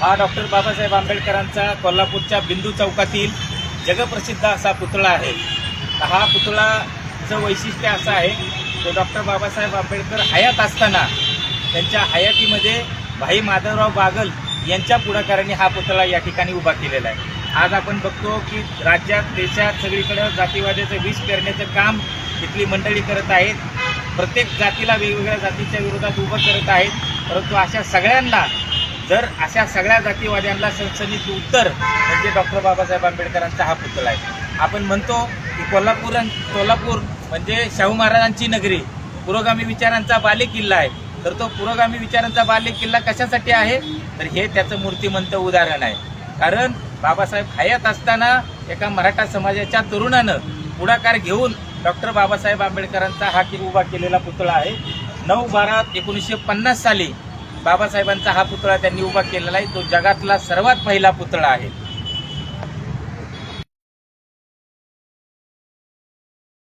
हा डॉक्टर बाबासाहेब आंबेडकरांचा कोल्हापूरच्या बिंदू चौकातील जगप्रसिद्ध असा पुतळा आहे। हा पुतळाचं वैशिष्ट्य असं आहे की डॉक्टर बाबासाहेब आंबेडकर हयात असताना त्यांच्या हयातीमध्ये भाई माधवराव बागल यांच्या पुढाकाराने हा पुतळा या ठिकाणी उभा केलेला आहे। आज आपण बघतो की राज्यात देशात सगळीकडे जातीवादाचं विष पेरण्याचं काम इथली मंडळी करत आहेत। प्रत्येक जातीला वेगवेगळ्या जातीच्या विरोधात उभं करत आहेत, परंतु अशा सगळ्यांना अशा सगळ्या जातीवाद्यांना सणसणीत उत्तर म्हणजे डॉक्टर बाबासाहेब आंबेडकरांचा हा पुतळा आहे। आपण म्हणतो की कोल्हापूर म्हणजे शाहू महाराजांची नगरी, पुरोगामी विचारांचा बालेकिल्ला आहे। तर तो पुरोगामी विचारांचा बालेकिल्ला कशासाठी आहे, तर हे त्याचं मूर्तिमंत उदाहरण आहे। कारण बाबासाहेब हयात असताना एका मराठा समाजाच्या तरुणानं पुढाकार घेऊन डॉक्टर बाबासाहेब आंबेडकरांचा हा उभा केलेला पुतळा आहे। 9/12/1950 साली बाबासाहेबांचा हा पुतळा त्यांनी उभा केलेला आहे। तो जगातला सर्वात पहिला पुतळा आहे।